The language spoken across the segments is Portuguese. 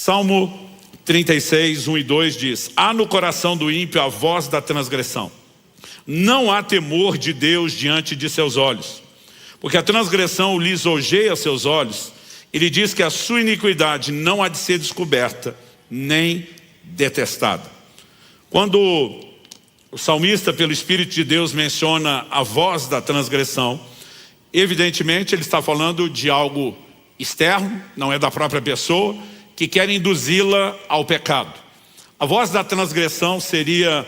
Salmo 36, 1 e 2 diz: há no coração do ímpio a voz da transgressão. Não há temor de Deus diante de seus olhos, porque a transgressão o lisonjeia seus olhos. Ele diz que a sua iniquidade não há de ser descoberta, nem detestada. Quando o salmista, pelo Espírito de Deus, menciona a voz da transgressão, evidentemente ele está falando de algo externo, não é da própria pessoa, que quer induzi-la ao pecado. A voz da transgressão seria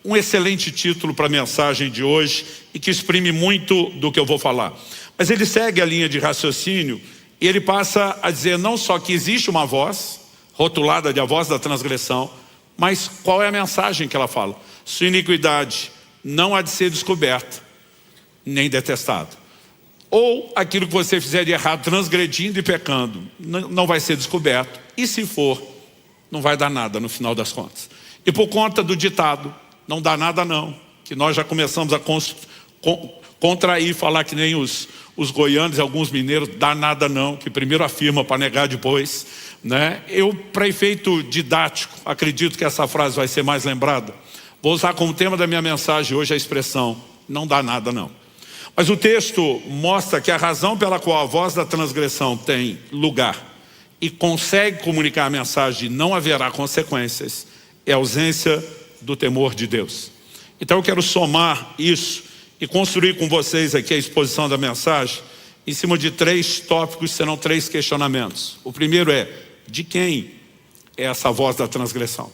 um excelente título para a mensagem de hoje e que exprime muito do que eu vou falar. Mas ele segue a linha de raciocínio e ele passa a dizer não só que existe uma voz, rotulada de a voz da transgressão, mas qual é a mensagem que ela fala? Sua iniquidade não há de ser descoberta, nem detestada. Ou aquilo que você fizer de errado, transgredindo e pecando, não vai ser descoberto. E se for, não vai dar nada no final das contas. E por conta do ditado, não dá nada não, que nós já começamos a contrair, falar que nem os goianos e alguns mineiros, dá nada não, que primeiro afirma para negar depois, né? Eu, para efeito didático, acredito que essa frase vai ser mais lembrada. Vou usar como tema da minha mensagem hoje a expressão, não dá nada não. Mas o texto mostra que a razão pela qual a voz da transgressão tem lugar e consegue comunicar a mensagem de não haverá consequências é a ausência do temor de Deus. Então eu quero somar isso e construir com vocês aqui a exposição da mensagem em cima de 3 tópicos, serão 3 questionamentos. O primeiro é, de quem é essa voz da transgressão?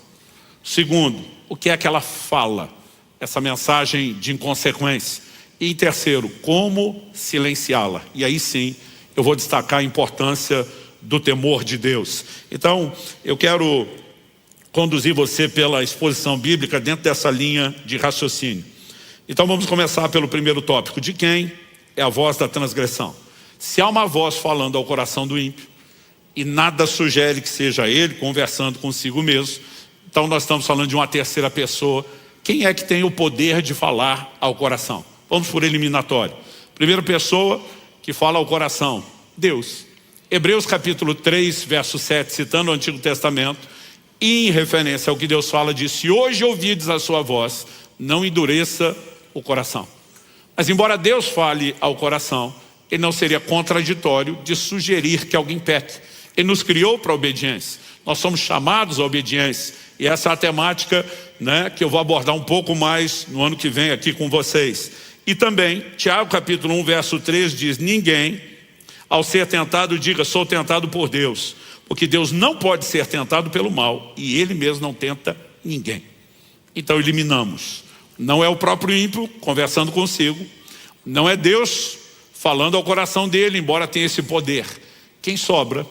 O segundo, o que é que ela fala? Essa mensagem de inconsequência. E em terceiro, como silenciá-la? E aí sim, eu vou destacar a importância do temor de Deus. Então, eu quero conduzir você pela exposição bíblica dentro dessa linha de raciocínio. Então vamos começar pelo primeiro tópico. De quem é a voz da transgressão? Se há uma voz falando ao coração do ímpio, e nada sugere que seja ele conversando consigo mesmo, então nós estamos falando de uma terceira pessoa. Quem é que tem o poder de falar ao coração? Vamos por eliminatório. Primeira pessoa que fala ao coração, Deus. Hebreus capítulo 3, verso 7, citando o Antigo Testamento, e em referência ao que Deus fala, diz: se hoje ouvides a sua voz, não endureça o coração. Mas embora Deus fale ao coração, ele não seria contraditório de sugerir que alguém peque. Ele nos criou para a obediência. Nós somos chamados à obediência. E essa é a temática, né, que eu vou abordar um pouco mais no ano que vem aqui com vocês. E também, Tiago capítulo 1, verso 3 diz: ninguém, ao ser tentado, diga, sou tentado por Deus. Porque Deus não pode ser tentado pelo mal, e Ele mesmo não tenta ninguém. Então eliminamos. Não é o próprio ímpio conversando consigo, não é Deus falando ao coração dele, embora tenha esse poder. Quem sobra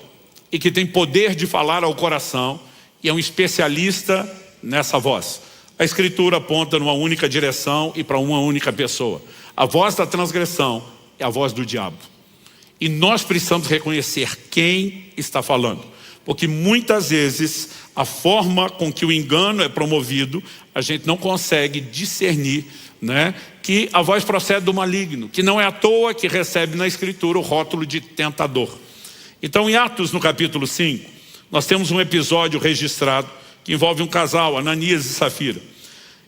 e que tem poder de falar ao coração e é um especialista nessa voz. A Escritura aponta numa única direção e para uma única pessoa. A voz da transgressão é a voz do diabo. E nós precisamos reconhecer quem está falando. Porque muitas vezes a forma com que o engano é promovido, a gente não consegue discernir, né, que a voz procede do maligno, que não é à toa que recebe na Escritura o rótulo de tentador. Então em Atos no capítulo 5, nós temos um episódio registrado que envolve um casal, Ananias e Safira.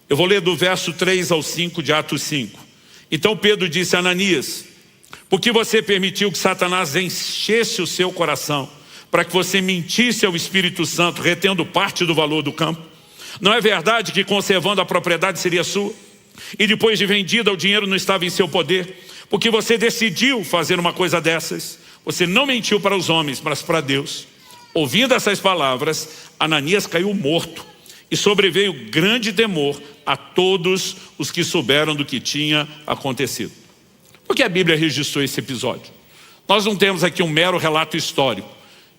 Eu vou ler do verso 3 ao 5 de Atos 5. Então Pedro disse a Ananias: por que você permitiu que Satanás enchesse o seu coração para que você mentisse ao Espírito Santo, retendo parte do valor do campo? Não é verdade que conservando a propriedade seria sua? E depois de vendida o dinheiro não estava em seu poder? Porque você decidiu fazer uma coisa dessas. Você não mentiu para os homens, mas para Deus. Ouvindo essas palavras, Ananias caiu morto. E sobreveio grande temor a todos os que souberam do que tinha acontecido. Por que a Bíblia registrou esse episódio? Nós não temos aqui um mero relato histórico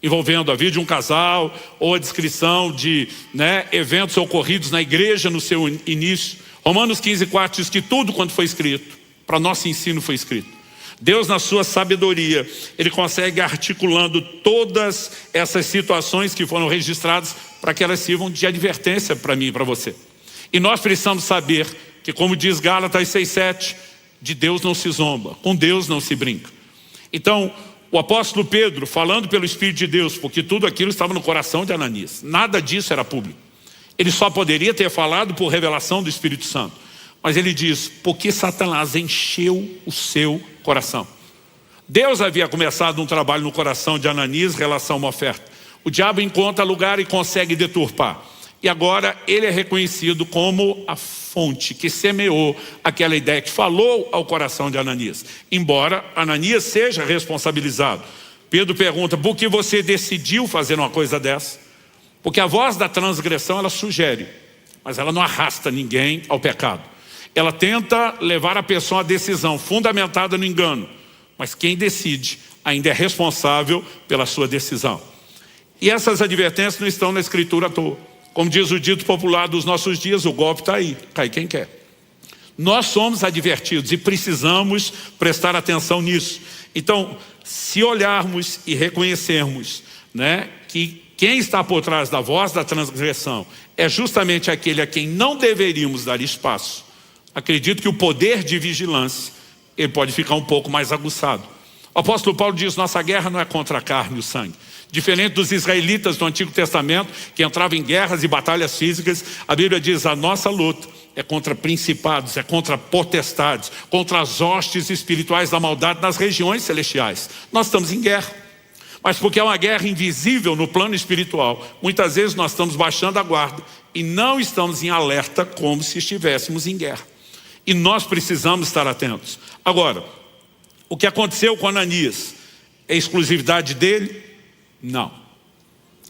envolvendo a vida de um casal ou a descrição de, né, eventos ocorridos na igreja no seu início. Romanos 15:4 diz que tudo quanto foi escrito, para nosso ensino foi escrito. Deus, na sua sabedoria, Ele consegue articulando todas essas situações que foram registradas para que elas sirvam de advertência para mim e para você. E nós precisamos saber que, como diz Gálatas 6:7, de Deus não se zomba, com Deus não se brinca. Então, o apóstolo Pedro, falando pelo Espírito de Deus, porque tudo aquilo estava no coração de Ananias, nada disso era público. Ele só poderia ter falado por revelação do Espírito Santo. Mas ele diz, porque Satanás encheu o seu coração. Deus havia começado um trabalho no coração de Ananias em relação a uma oferta. O diabo encontra lugar e consegue deturpar. E agora ele é reconhecido como a fonte que semeou aquela ideia, que falou ao coração de Ananias. Embora Ananias seja responsabilizado. Pedro pergunta, por que você decidiu fazer uma coisa dessa? Porque a voz da transgressão, ela sugere, mas ela não arrasta ninguém ao pecado. Ela tenta levar a pessoa à decisão fundamentada no engano. Mas quem decide ainda é responsável pela sua decisão. E essas advertências não estão na Escritura à toa. Como diz o dito popular dos nossos dias, o golpe está aí, cai quem quer. Nós somos advertidos e precisamos prestar atenção nisso. Então, se olharmos e reconhecermos, né, que quem está por trás da voz da transgressão é justamente aquele a quem não deveríamos dar espaço, acredito que o poder de vigilância ele pode ficar um pouco mais aguçado. O apóstolo Paulo diz, nossa guerra não é contra a carne e o sangue. Diferente dos israelitas do Antigo Testamento, que entravam em guerras e batalhas físicas, a Bíblia diz, a nossa luta é contra principados, é contra potestades, contra as hostes espirituais da maldade nas regiões celestiais. Nós estamos em guerra. Mas porque é uma guerra invisível no plano espiritual, muitas vezes nós estamos baixando a guarda e não estamos em alerta como se estivéssemos em guerra. E nós precisamos estar atentos. Agora, o que aconteceu com Ananias é exclusividade dele? Não.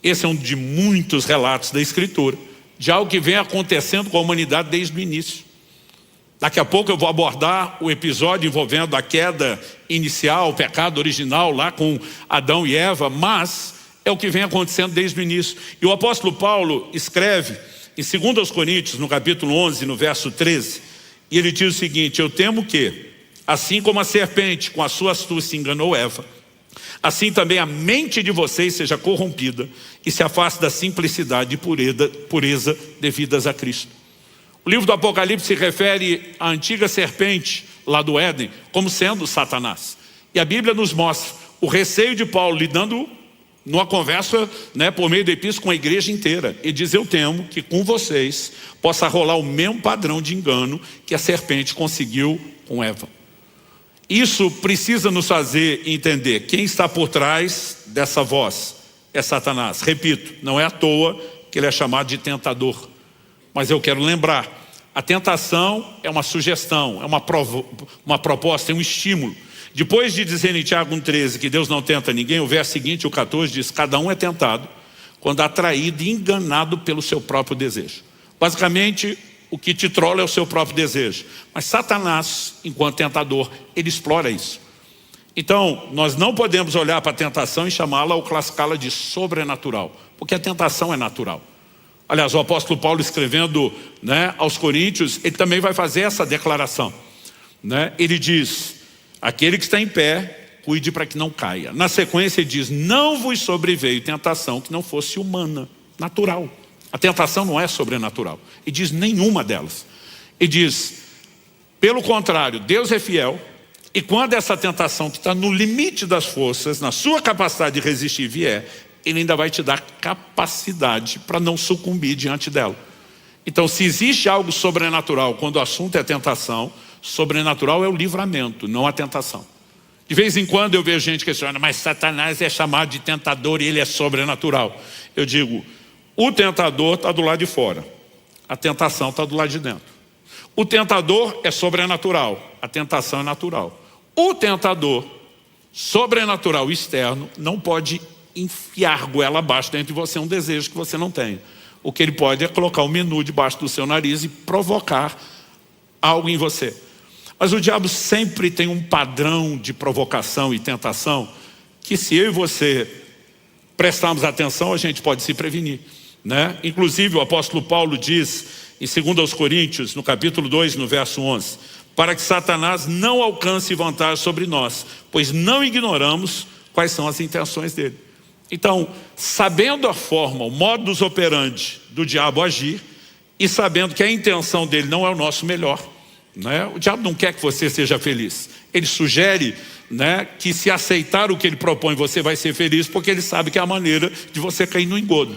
Esse é um de muitos relatos da Escritura, de algo que vem acontecendo com a humanidade desde o início. Daqui a pouco eu vou abordar o episódio envolvendo a queda inicial, o pecado original lá com Adão e Eva, mas é o que vem acontecendo desde o início. E o apóstolo Paulo escreve em 2 Coríntios, no capítulo 11, no verso 13, e ele diz o seguinte, eu temo que, assim como a serpente com a sua astúcia enganou Eva, assim também a mente de vocês seja corrompida e se afaste da simplicidade e pureza devidas a Cristo. O livro do Apocalipse se refere à antiga serpente lá do Éden como sendo Satanás. E a Bíblia nos mostra o receio de Paulo lidando numa conversa, né, por meio da epístola com a igreja inteira. E diz, eu temo que com vocês possa rolar o mesmo padrão de engano que a serpente conseguiu com Eva. Isso precisa nos fazer entender quem está por trás dessa voz é Satanás. Repito, não é à toa que ele é chamado de tentador. Mas eu quero lembrar, a tentação é uma sugestão, é uma proposta, é um estímulo. Depois de dizer em Tiago 1,13 que Deus não tenta ninguém, o verso seguinte, o 14, diz, cada um é tentado quando atraído e enganado pelo seu próprio desejo. Basicamente, o que te trola é o seu próprio desejo. Mas Satanás, enquanto tentador, ele explora isso. Então, nós não podemos olhar para a tentação e chamá-la ou classificá-la de sobrenatural, porque a tentação é natural. Aliás, o apóstolo Paulo escrevendo, né, aos Coríntios, ele também vai fazer essa declaração. Né? Ele diz, aquele que está em pé, cuide para que não caia. Na sequência ele diz, não vos sobreveio tentação que não fosse humana, natural. A tentação não é sobrenatural. E diz nenhuma delas. E diz, pelo contrário, Deus é fiel. E quando essa tentação que está no limite das forças, na sua capacidade de resistir vier, ele ainda vai te dar capacidade para não sucumbir diante dela. Então, se existe algo sobrenatural, quando o assunto é tentação, sobrenatural é o livramento, não a tentação. De vez em quando eu vejo gente questionando, mas Satanás é chamado de tentador e ele é sobrenatural. Eu digo, o tentador está do lado de fora, a tentação está do lado de dentro. O tentador é sobrenatural, a tentação é natural. O tentador, sobrenatural externo, não pode enfiar goela abaixo dentro de você um desejo que você não tem. O que ele pode é colocar o menu debaixo do seu nariz e provocar algo em você. Mas o diabo sempre tem um padrão de provocação e tentação que, se eu e você prestarmos atenção, a gente pode se prevenir, né? Inclusive o apóstolo Paulo diz em 2 Coríntios, no capítulo 2, no verso 11, para que Satanás não alcance vantagem sobre nós, pois não ignoramos quais são as intenções dele. Então, sabendo a forma, o modus operandi do diabo agir, e sabendo que a intenção dele não é o nosso melhor, né? O diabo não quer que você seja feliz, Ele sugere, né, que se aceitar o que ele propõe, você vai ser feliz, porque ele sabe que é a maneira de você cair no engodo.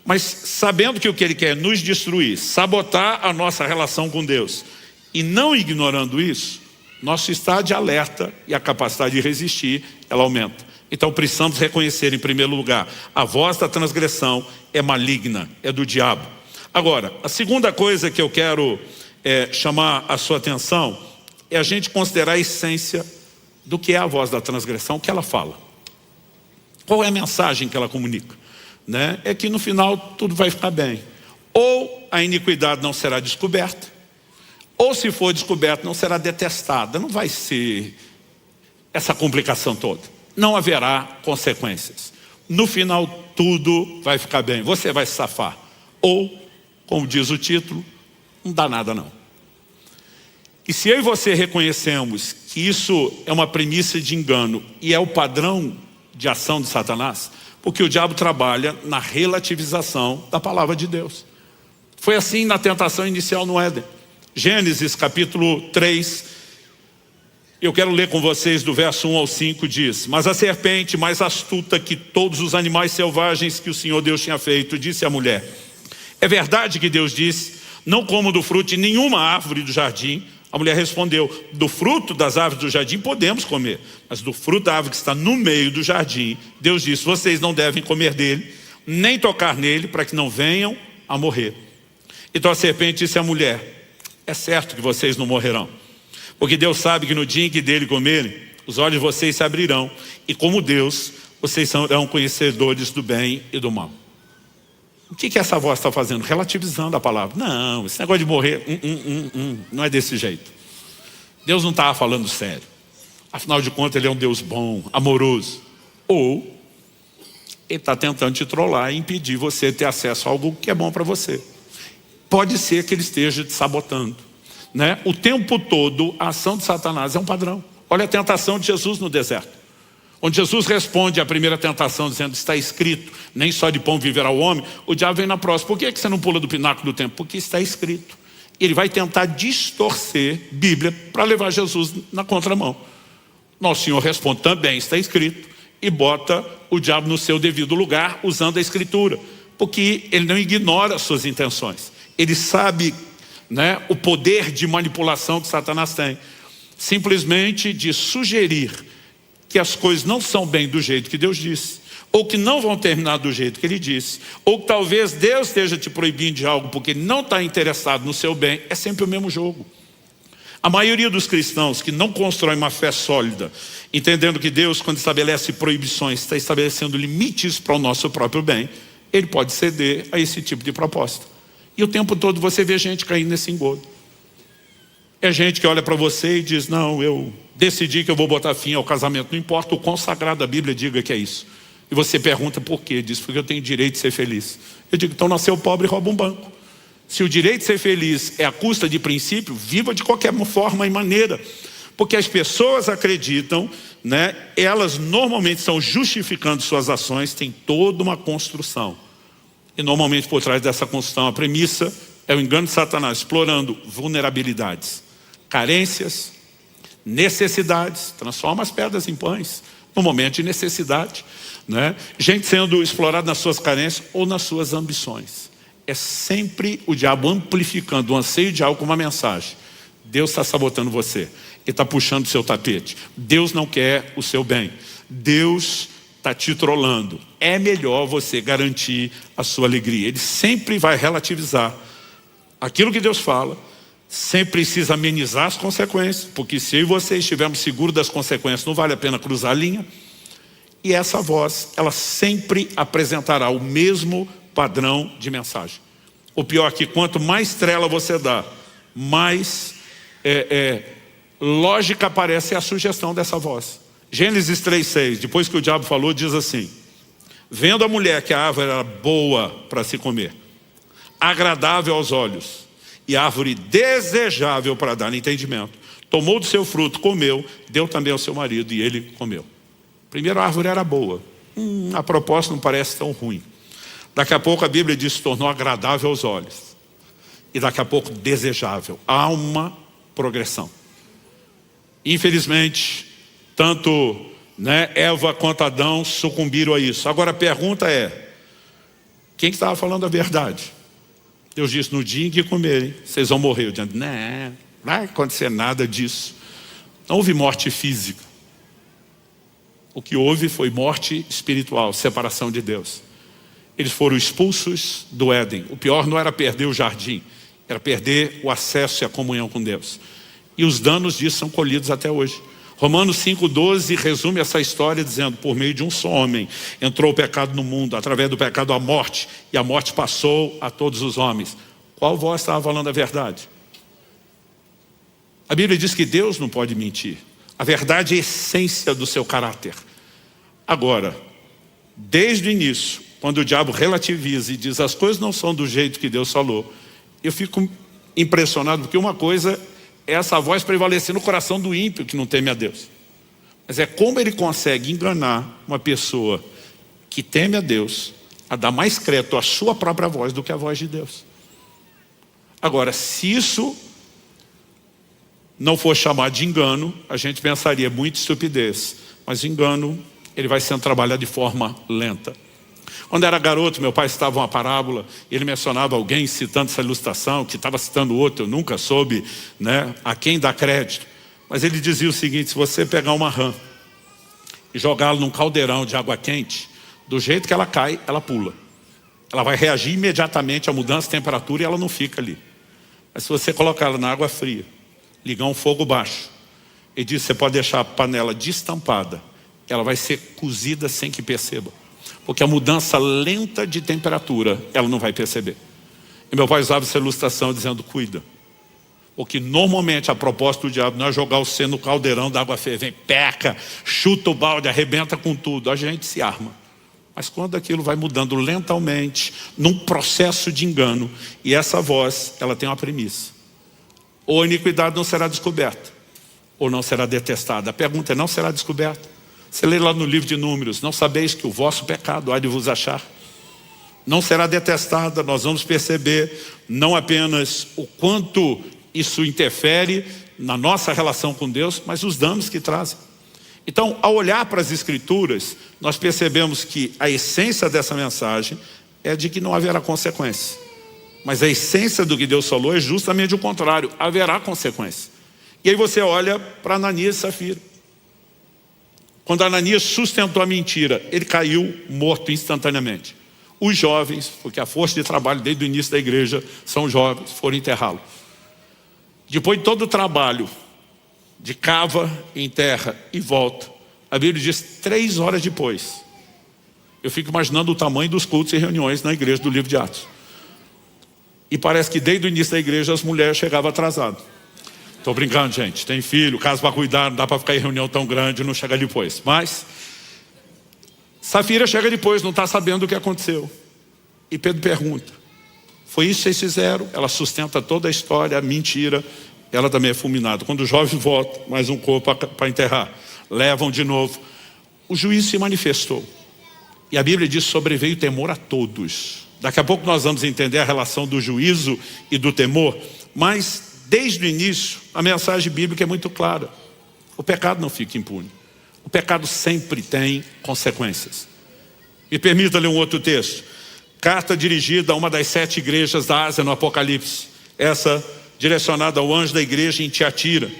Mas sabendo que o que ele quer é nos destruir, sabotar a nossa relação com Deus, e não ignorando isso, nosso estado de alerta e a capacidade de resistir, ela aumenta. Então precisamos reconhecer, em primeiro lugar, a voz da transgressão é maligna, é do diabo. Agora, a segunda coisa que eu quero chamar a sua atenção é a gente considerar a essência do que é a voz da transgressão, o que ela fala. Qual é a mensagem que ela comunica? Né? É que no final tudo vai ficar bem. Ou a iniquidade não será descoberta, ou se for descoberta não será detestada. Não vai ser essa complicação toda. Não haverá consequências. No final tudo vai ficar bem, você vai se safar. Ou, como diz o título, não dá nada não. E se eu e você reconhecemos que isso é uma premissa de engano e é o padrão de ação de Satanás, porque o diabo trabalha na relativização da palavra de Deus. Foi assim na tentação inicial no Éden. Gênesis capítulo 3, eu quero ler com vocês do verso 1 ao 5, diz: Mas a serpente, mais astuta que todos os animais selvagens que o Senhor Deus tinha feito, disse à mulher: É verdade que Deus disse, não comam do fruto de nenhuma árvore do jardim? A mulher respondeu: Do fruto das árvores do jardim podemos comer, mas do fruto da árvore que está no meio do jardim, Deus disse: Vocês não devem comer dele, nem tocar nele, para que não venham a morrer. Então a serpente disse à mulher: É certo que vocês não morrerão, porque Deus sabe que no dia em que dele comerem, os olhos de vocês se abrirão, e como Deus, vocês serão conhecedores do bem e do mal. O que essa voz está fazendo? Relativizando a palavra. Não, esse negócio de morrer, não é desse jeito. Deus não estava falando sério. Afinal de contas, ele é um Deus bom, amoroso. Ou ele está tentando te trollar e impedir você de ter acesso a algo que é bom para você. Pode ser que ele esteja te sabotando, né? O tempo todo, a ação de Satanás é um padrão. Olha a tentação de Jesus no deserto, onde Jesus responde à primeira tentação dizendo: está escrito, nem só de pão viverá o homem. O diabo vem na próxima: por que você não pula do pináculo do templo? Porque está escrito. Ele vai tentar distorcer Bíblia para levar Jesus na contramão. Nosso Senhor responde: também está escrito, e bota o diabo no seu devido lugar usando a escritura, porque ele não ignora as suas intenções. Ele sabe, né, o poder de manipulação que Satanás tem, simplesmente de sugerir que as coisas não são bem do jeito que Deus disse, ou que não vão terminar do jeito que Ele disse, ou que talvez Deus esteja te proibindo de algo porque Ele não está interessado no seu bem. É sempre o mesmo jogo. A maioria dos cristãos que não constroem uma fé sólida, entendendo que Deus, quando estabelece proibições, está estabelecendo limites para o nosso próprio bem, ele pode ceder a esse tipo de proposta. E o tempo todo você vê gente caindo nesse engodo. É gente que olha para você e diz: não, eu decidi que eu vou botar fim ao casamento, não importa o quão sagrado a Bíblia diga que é isso. E você pergunta por quê? Diz: porque eu tenho direito de ser feliz. Eu digo: então nasceu pobre e rouba um banco. Se o direito de ser feliz é à custa de princípio, viva de qualquer forma e maneira. Porque as pessoas acreditam, né, elas normalmente estão justificando suas ações, tem toda uma construção. E normalmente por trás dessa construção, a premissa é o engano de Satanás, explorando vulnerabilidades, carências, necessidades, transforma as pedras em pães, no momento de necessidade, né? Gente sendo explorada nas suas carências ou nas suas ambições. É sempre o diabo amplificando o anseio de algo com uma mensagem: Deus está sabotando você, Ele está puxando o seu tapete, Deus não quer o seu bem, Deus está te trolando, é melhor você garantir a sua alegria. Ele sempre vai relativizar aquilo que Deus fala, sempre precisa amenizar as consequências, porque se eu e você estivermos seguros das consequências, não vale a pena cruzar a linha. E essa voz, ela sempre apresentará o mesmo padrão de mensagem. O pior é que quanto mais trela você dá, mais lógica aparece a sugestão dessa voz. Gênesis 3:6, depois que o diabo falou, diz assim: vendo a mulher que a árvore era boa para se comer, agradável aos olhos, e árvore desejável para dar entendimento, tomou do seu fruto, comeu, deu também ao seu marido, e ele comeu. Primeiro, a árvore era boa. A proposta não parece tão ruim. Daqui a pouco a Bíblia diz que se tornou agradável aos olhos. E daqui a pouco desejável. Há uma progressão. Infelizmente, tanto Eva quanto Adão sucumbiram a isso. Agora a pergunta é, quem que estava falando a verdade? Deus disse, no dia em que comerem, vocês vão morrer. Eu disse, não vai acontecer nada disso. Não houve morte física. O que houve foi morte espiritual, separação de Deus. Eles foram expulsos do Éden. O pior não era perder o jardim, era perder o acesso e a comunhão com Deus. E os danos disso são colhidos até hoje. Romanos 5,12 resume essa história dizendo, por meio de um só homem entrou o pecado no mundo, através do pecado a morte, e a morte passou a todos os homens. Qual voz estava falando a verdade? A Bíblia diz que Deus não pode mentir. A verdade é a essência do seu caráter. Agora, desde o início, quando o diabo relativiza e diz as coisas não são do jeito que Deus falou, eu fico impressionado, porque uma coisa é essa voz prevalecer no coração do ímpio que não teme a Deus. Mas é como ele consegue enganar uma pessoa que teme a Deus a dar mais crédito à sua própria voz do que à voz de Deus. Agora, se isso não for chamado de engano, a gente pensaria muito estupidez. Mas engano, ele vai sendo trabalhado de forma lenta. Quando era garoto, meu pai citava uma parábola, e ele mencionava alguém citando essa ilustração, que estava citando outro, eu nunca soube a quem dar crédito. Mas ele dizia o seguinte, se você pegar uma rã e jogá-la num caldeirão de água quente, do jeito que ela cai, ela pula. Ela vai reagir imediatamente à mudança de temperatura e ela não fica ali. Mas se você colocá-la na água fria, ligar um fogo baixo, ele diz, você pode deixar a panela destampada, ela vai ser cozida sem que perceba. Porque a mudança lenta de temperatura, ela não vai perceber. E meu pai usava essa ilustração dizendo, cuida. Porque normalmente a proposta do diabo não é jogar você no caldeirão da água fervente, peca, chuta o balde, arrebenta com tudo. A gente se arma. Mas quando aquilo vai mudando lentamente, num processo de engano, e essa voz, ela tem uma premissa. Ou a iniquidade não será descoberta, ou não será detestada. A pergunta é, não será descoberta? Você lê lá no livro de Números, não sabeis que o vosso pecado há de vos achar. Não será detestada, nós vamos perceber não apenas o quanto isso interfere na nossa relação com Deus, mas os danos que trazem. Então, ao olhar para as Escrituras, nós percebemos que a essência dessa mensagem é de que não haverá consequência. Mas a essência do que Deus falou é justamente o contrário, haverá consequência. E aí você olha para Ananias e Safira. Quando Ananias sustentou a mentira, ele caiu morto instantaneamente. Os jovens, porque a força de trabalho desde o início da igreja são jovens, foram enterrá-lo. Depois de todo o trabalho de cava, enterra e volta, a Bíblia diz 3 horas depois. Eu fico imaginando o tamanho dos cultos e reuniões na igreja do livro de Atos. E parece que desde o início da igreja as mulheres chegavam atrasadas. Estou brincando, gente, tem filho, casa para cuidar, não dá para ficar em reunião tão grande, não chega depois. Mas Safira chega depois, não está sabendo o que aconteceu. E Pedro pergunta, foi isso que vocês fizeram? Ela sustenta toda a história, a mentira, ela também é fulminada. Quando os jovens voltam, mais um corpo para enterrar, levam de novo. O juízo se manifestou. E a Bíblia diz, sobreveio temor a todos. Daqui a pouco nós vamos entender a relação do juízo e do temor, mas desde o início, a mensagem bíblica é muito clara. O pecado não fica impune. O pecado sempre tem consequências. Me permita ler um outro texto. Carta dirigida a uma das 7 igrejas da Ásia no Apocalipse. Essa direcionada ao anjo da igreja em Tiatira.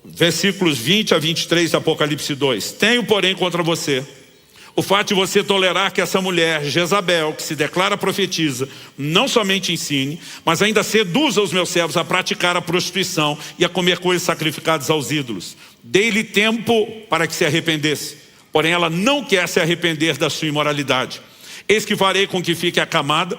Versículos 20 a 23 de Apocalipse 2. Tenho, porém, contra você o fato de você tolerar que essa mulher, Jezabel, que se declara profetisa, não somente ensine, mas ainda seduza os meus servos a praticar a prostituição e a comer coisas sacrificadas aos ídolos. Dei-lhe tempo para que se arrependesse, porém ela não quer se arrepender da sua imoralidade. Eis que farei com que fique acamada,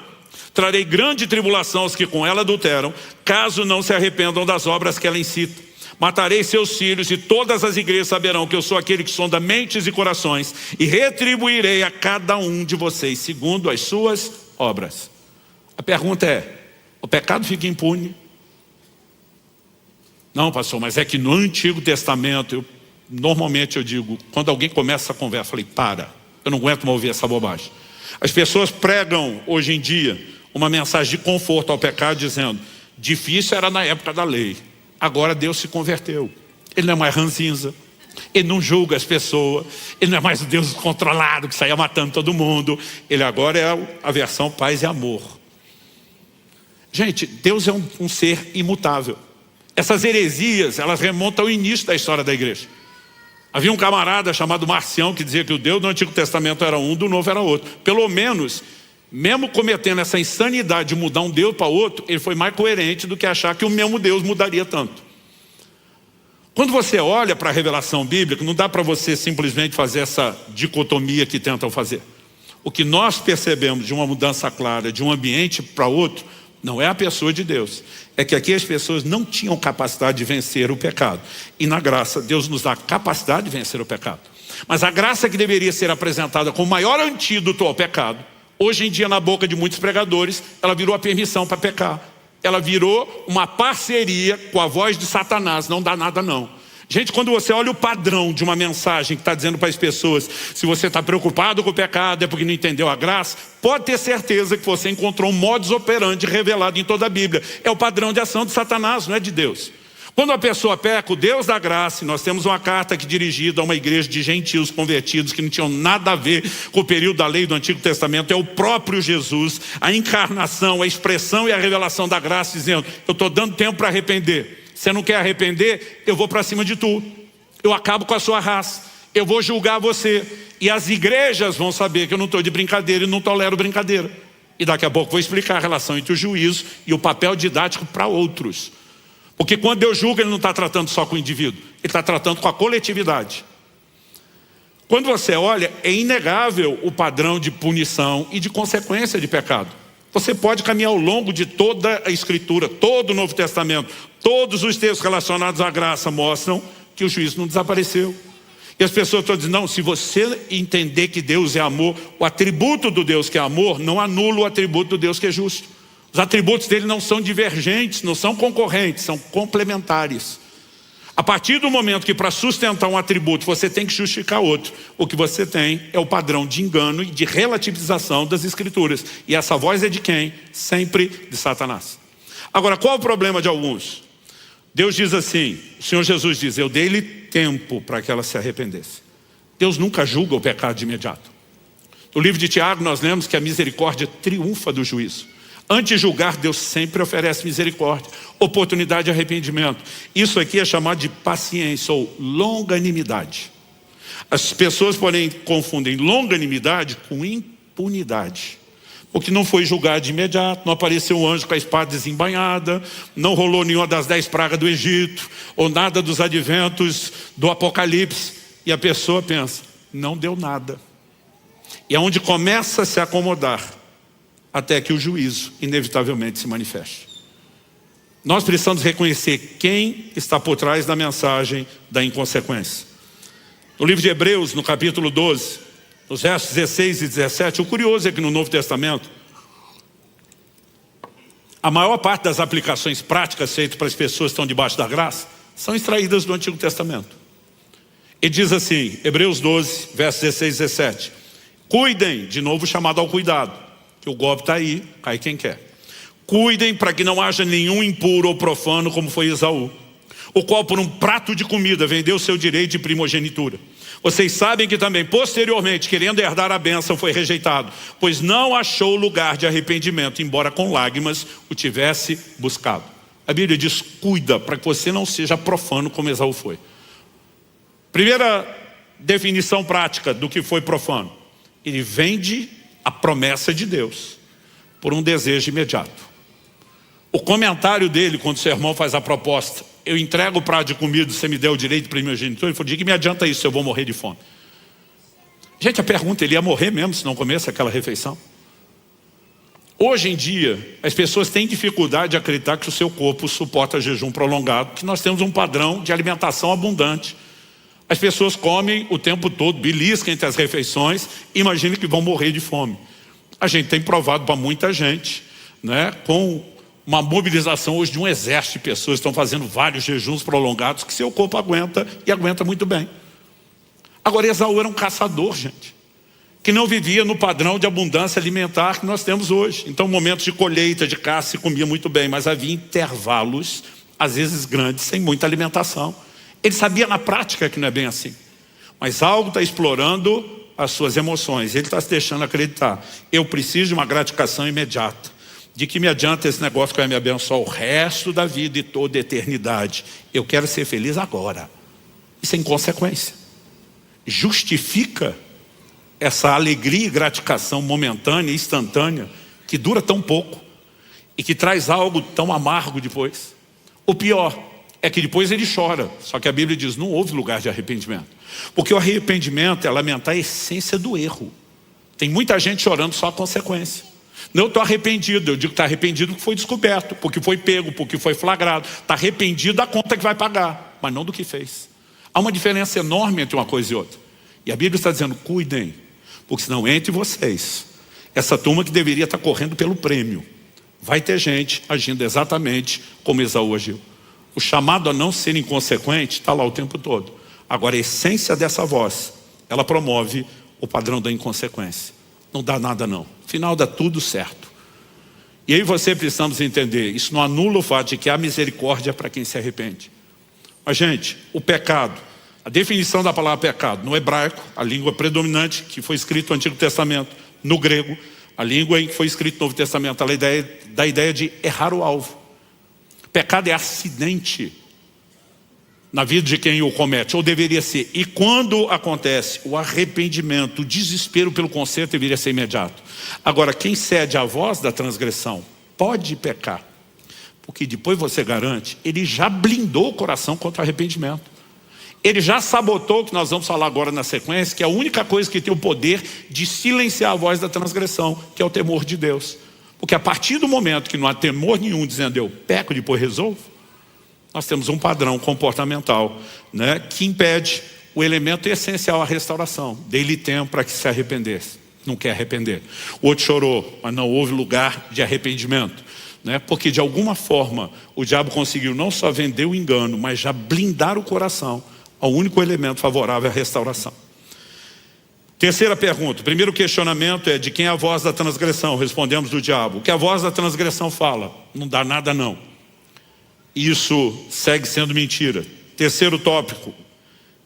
trarei grande tribulação aos que com ela adulteram, caso não se arrependam das obras que ela incita. Matarei seus filhos e todas as igrejas saberão que eu sou aquele que sonda mentes e corações e retribuirei a cada um de vocês segundo as suas obras. A pergunta é, o pecado fica impune? Não, pastor, mas é que no Antigo Testamento, normalmente eu digo, quando alguém começa essa conversa, eu falei, eu não aguento mais ouvir essa bobagem. As pessoas pregam hoje em dia uma mensagem de conforto ao pecado dizendo, difícil era na época da lei. Agora Deus se converteu. Ele não é mais ranzinza. Ele não julga as pessoas. Ele não é mais o Deus controlado que saia matando todo mundo. Ele agora é a versão paz e amor. Gente, Deus é um ser imutável. Essas heresias, elas remontam ao início da história da igreja. Havia um camarada chamado Marcião que dizia que o Deus do Antigo Testamento era um, do Novo era outro. Pelo menos, mesmo cometendo essa insanidade de mudar um Deus para outro, ele foi mais coerente do que achar que o mesmo Deus mudaria tanto. Quando você olha para a revelação bíblica, não dá para você simplesmente fazer essa dicotomia que tentam fazer. O que nós percebemos de uma mudança clara de um ambiente para outro, não é a pessoa de Deus. É que aqui as pessoas não tinham capacidade de vencer o pecado. E na graça, Deus nos dá a capacidade de vencer o pecado. Mas a graça que deveria ser apresentada como o maior antídoto ao pecado, hoje em dia na boca de muitos pregadores, ela virou a permissão para pecar. Ela virou uma parceria com a voz de Satanás. Não dá nada não. Gente, quando você olha o padrão de uma mensagem que está dizendo para as pessoas, se você está preocupado com o pecado, é porque não entendeu a graça, pode ter certeza que você encontrou um modus operandi revelado em toda a Bíblia. É o padrão de ação de Satanás, não é de Deus. Quando a pessoa peca, o Deus da graça, nós temos uma carta aqui dirigida a uma igreja de gentios convertidos que não tinham nada a ver com o período da lei do Antigo Testamento, é o próprio Jesus, a encarnação, a expressão e a revelação da graça, dizendo, eu estou dando tempo para arrepender. Você não quer arrepender? Eu vou para cima de tu. Eu acabo com a sua raça. Eu vou julgar você. E as igrejas vão saber que eu não estou de brincadeira e não tolero brincadeira. E daqui a pouco vou explicar a relação entre o juízo e o papel didático para outros. Porque quando Deus julga, Ele não está tratando só com o indivíduo. Ele está tratando com a coletividade. Quando você olha, é inegável o padrão de punição e de consequência de pecado. Você pode caminhar ao longo de toda a Escritura, todo o Novo Testamento. Todos os textos relacionados à graça mostram que o juízo não desapareceu. E as pessoas estão dizendo, não, se você entender que Deus é amor, o atributo do Deus que é amor não anula o atributo do Deus que é justo. Os atributos dele não são divergentes, não são concorrentes, são complementares. A partir do momento que para sustentar um atributo você tem que justificar outro, o que você tem é o padrão de engano e de relativização das Escrituras. E essa voz é de quem? Sempre de Satanás. Agora, qual o problema de alguns? Deus diz assim, o Senhor Jesus diz, eu dei-lhe tempo para que ela se arrependesse. Deus nunca julga o pecado de imediato. No livro de Tiago nós lemos que a misericórdia triunfa do juízo. Antes de julgar, Deus sempre oferece misericórdia, oportunidade de arrependimento. Isso aqui é chamado de paciência ou longanimidade. As pessoas, porém, confundem longanimidade com impunidade. Porque não foi julgado de imediato, não apareceu um anjo com a espada desembainhada, não rolou nenhuma das 10 pragas do Egito, ou nada dos adventos do Apocalipse. E a pessoa pensa, não deu nada. E é onde começa a se acomodar, até que o juízo inevitavelmente se manifeste. Nós precisamos reconhecer quem está por trás da mensagem da inconsequência. No livro de Hebreus, no capítulo 12, nos versos 16 e 17, o curioso é que no Novo Testamento, a maior parte das aplicações práticas feitas para as pessoas que estão debaixo da graça, são extraídas do Antigo Testamento. Ele diz assim, Hebreus 12, versos 16 e 17, cuidem, de novo chamado ao cuidado, que o golpe está aí, cai quem quer. Cuidem para que não haja nenhum impuro ou profano como foi Esaú, o qual por um prato de comida vendeu seu direito de primogenitura. Vocês sabem que também posteriormente, querendo herdar a bênção, foi rejeitado, pois não achou lugar de arrependimento, embora com lágrimas o tivesse buscado. A Bíblia diz, cuida para que você não seja profano como Esaú foi. Primeira definição prática do que foi profano. Ele vende a promessa de Deus por um desejo imediato. O comentário dele, quando o seu irmão faz a proposta, eu entrego o prato de comida, você me deu o direito de primogenitura, ele falou, de que me adianta isso, eu vou morrer de fome. Gente, a pergunta, ele ia morrer mesmo se não comesse aquela refeição? Hoje em dia, as pessoas têm dificuldade de acreditar que o seu corpo suporta jejum prolongado, que nós temos um padrão de alimentação abundante. As pessoas comem o tempo todo, beliscam entre as refeições, imaginem que vão morrer de fome. A gente tem provado para muita gente, né, com uma mobilização hoje de um exército de pessoas que estão fazendo vários jejuns prolongados, que seu corpo aguenta e aguenta muito bem. Agora, Esaú era um caçador, gente, que não vivia no padrão de abundância alimentar que nós temos hoje. Então, momentos de colheita, de caça, se comia muito bem, mas havia intervalos, às vezes grandes, sem muita alimentação. Ele sabia na prática que não é bem assim. Mas algo está explorando as suas emoções. Ele está se deixando acreditar. Eu preciso de uma gratificação imediata. De que me adianta esse negócio que vai me abençoar o resto da vida e toda a eternidade. Eu quero ser feliz agora. Isso é inconsequência. Justifica essa alegria e gratificação momentânea, instantânea, que dura tão pouco e que traz algo tão amargo depois. O pior é que depois ele chora. Só que a Bíblia diz, não houve lugar de arrependimento. Porque o arrependimento é lamentar a essência do erro. Tem muita gente chorando só a consequência. Não, eu estou arrependido. Eu digo que está arrependido porque foi descoberto, porque foi pego, porque foi flagrado. Está arrependido da conta que vai pagar, mas não do que fez. Há uma diferença enorme entre uma coisa e outra. E a Bíblia está dizendo, cuidem, porque senão entre vocês, essa turma que deveria estar correndo pelo prêmio, vai ter gente agindo exatamente como Esaú agiu. O chamado a não ser inconsequente está lá o tempo todo. Agora a essência dessa voz, ela promove o padrão da inconsequência. Não dá nada não. No final dá tudo certo. E aí você precisamos entender, isso não anula o fato de que há misericórdia para quem se arrepende. Mas gente, o pecado, a definição da palavra pecado no hebraico, a língua predominante que foi escrito no Antigo Testamento, no grego, a língua em que foi escrito no Novo Testamento, ela dá a ideia de errar o alvo. Pecado é acidente na vida de quem o comete, ou deveria ser. E quando acontece o arrependimento, o desespero pelo conserto deveria ser imediato. Agora, quem cede à voz da transgressão pode pecar, porque depois você garante, ele já blindou o coração contra o arrependimento. Ele já sabotou o que nós vamos falar agora na sequência, que é a única coisa que tem o poder de silenciar a voz da transgressão, que é o temor de Deus. Porque a partir do momento que não há temor nenhum, dizendo eu peco e depois resolvo, nós temos um padrão comportamental, né, que impede o elemento essencial à restauração. Dei-lhe tempo para que se arrependesse. Não quer arrepender. O outro chorou, mas não houve lugar de arrependimento. Né? Porque de alguma forma o diabo conseguiu não só vender o engano, mas já blindar o coração ao único elemento favorável à restauração. Terceira pergunta. O primeiro questionamento é de quem é a voz da transgressão? Respondemos do diabo. O que a voz da transgressão fala? Não dá nada não. Isso segue sendo mentira. Terceiro tópico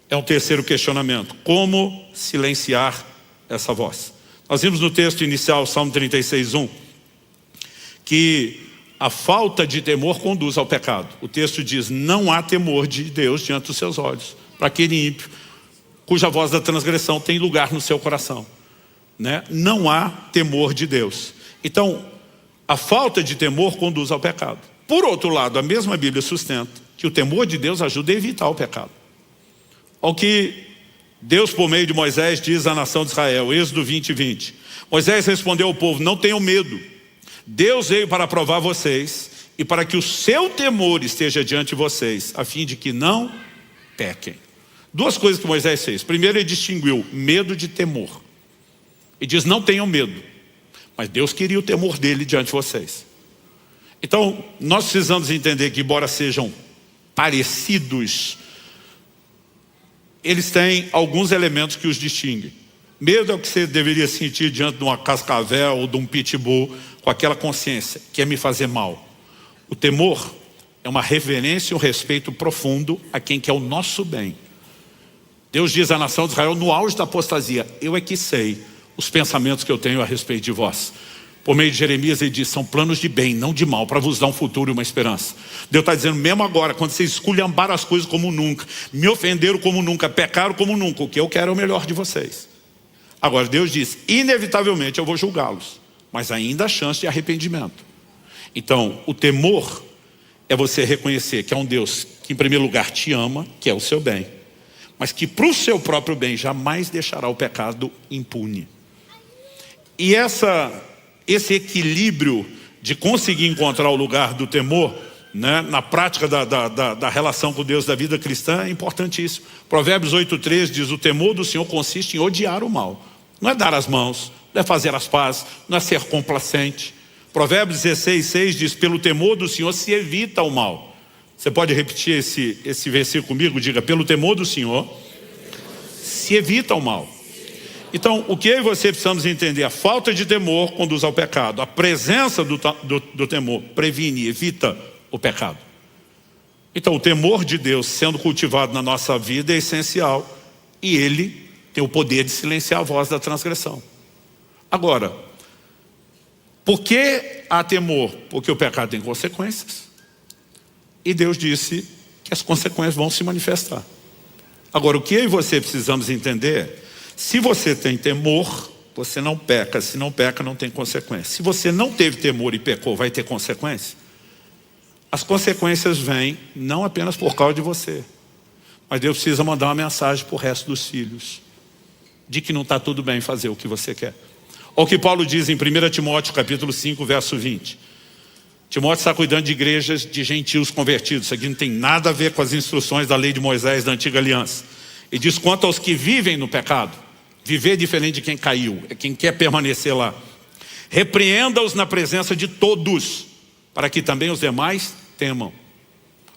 é um terceiro questionamento. Como silenciar essa voz? Nós vimos no texto inicial, Salmo 36:1, que a falta de temor conduz ao pecado. O texto diz, não há temor de Deus diante dos seus olhos, para aquele ímpio, cuja voz da transgressão tem lugar no seu coração. Né? Não há temor de Deus. Então, a falta de temor conduz ao pecado. Por outro lado, a mesma Bíblia sustenta que o temor de Deus ajuda a evitar o pecado. Ao que Deus, por meio de Moisés, diz à nação de Israel, Êxodo 20:20. Moisés respondeu ao povo, não tenham medo. Deus veio para provar vocês e para que o seu temor esteja diante de vocês, a fim de que não pequem. Duas coisas que Moisés fez. Primeiro, ele distinguiu medo de temor. Ele diz, não tenham medo. Mas Deus queria o temor dele diante de vocês. Então, nós precisamos entender que, embora sejam parecidos, eles têm alguns elementos que os distinguem. Medo é o que você deveria sentir diante de uma cascavel ou de um pitbull, com aquela consciência, que é me fazer mal. O temor é uma reverência e um respeito profundo a quem quer o nosso bem. Deus diz à nação de Israel, no auge da apostasia, eu é que sei os pensamentos que eu tenho a respeito de vós. Por meio de Jeremias ele diz, são planos de bem, não de mal, para vos dar um futuro e uma esperança. Deus está dizendo, mesmo agora, quando vocês esculhambaram as coisas como nunca, me ofenderam como nunca, pecaram como nunca, o que eu quero é o melhor de vocês. Agora Deus diz, inevitavelmente eu vou julgá-los, mas ainda há chance de arrependimento. Então, o temor é você reconhecer que é um Deus que em primeiro lugar te ama, que é o seu bem, mas que para o seu próprio bem jamais deixará o pecado impune. E esse equilíbrio de conseguir encontrar o lugar do temor, né, na prática da relação com Deus da vida cristã é importantíssimo. Provérbios 8:3 diz, o temor do Senhor consiste em odiar o mal. Não é dar as mãos, não é fazer as pazes, não é ser complacente. Provérbios 16:6 diz, pelo temor do Senhor se evita o mal. Você pode repetir esse versículo comigo? Diga, pelo temor do Senhor se evita o mal. Então, o que eu e você precisamos entender? A falta de temor conduz ao pecado. A presença do temor previne, evita o pecado. Então o temor de Deus sendo cultivado na nossa vida é essencial. E ele tem o poder de silenciar a voz da transgressão. Agora, por que há temor? Porque o pecado tem consequências. E Deus disse que as consequências vão se manifestar. Agora, o que eu e você precisamos entender é, se você tem temor, você não peca. Se não peca, não tem consequência. Se você não teve temor e pecou, vai ter consequência? As consequências vêm não apenas por causa de você, mas Deus precisa mandar uma mensagem para o resto dos filhos, de que não está tudo bem fazer o que você quer. Olha o que Paulo diz em 1 Timóteo capítulo 5, verso 20. Timóteo está cuidando de igrejas de gentios convertidos. Isso aqui não tem nada a ver com as instruções da lei de Moisés da antiga aliança. E diz: quanto aos que vivem no pecado, viver é diferente de quem caiu, é quem quer permanecer lá. Repreenda-os na presença de todos, para que também os demais temam.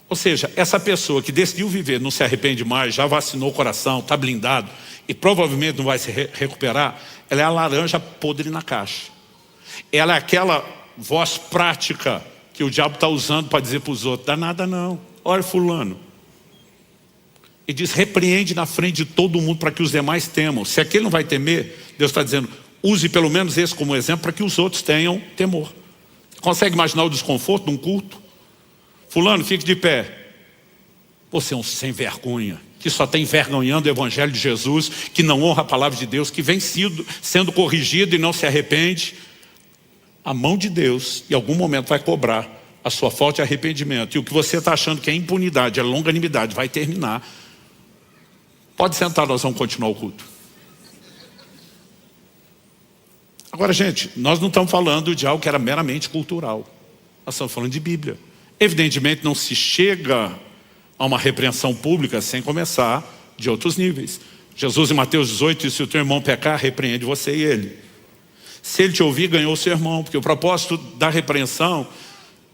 Ou seja, essa pessoa que decidiu viver, não se arrepende mais, já vacinou o coração, está blindado e provavelmente não vai se recuperar, ela é a laranja podre na caixa. Ela é aquela voz prática que o diabo está usando para dizer para os outros: dá nada não, olha fulano. E diz: repreende na frente de todo mundo para que os demais temam. Se aquele não vai temer, Deus está dizendo: use pelo menos esse como exemplo para que os outros tenham temor. Consegue imaginar o desconforto de um culto? Fulano, fique de pé. Você é um sem vergonha, que só está envergonhando o evangelho de Jesus, que não honra a palavra de Deus, que vem sendo corrigido e não se arrepende. A mão de Deus em algum momento vai cobrar a sua falta de arrependimento. E o que você está achando que é impunidade, é longanimidade, vai terminar. Pode sentar, nós vamos continuar o culto. Agora, gente, nós não estamos falando de algo que era meramente cultural. Nós estamos falando de Bíblia. Evidentemente não se chega a uma repreensão pública sem começar de outros níveis. Jesus em Mateus 18 disse: se o teu irmão pecar, repreende você e ele. Se ele te ouvir, ganhou o seu irmão. Porque o propósito da repreensão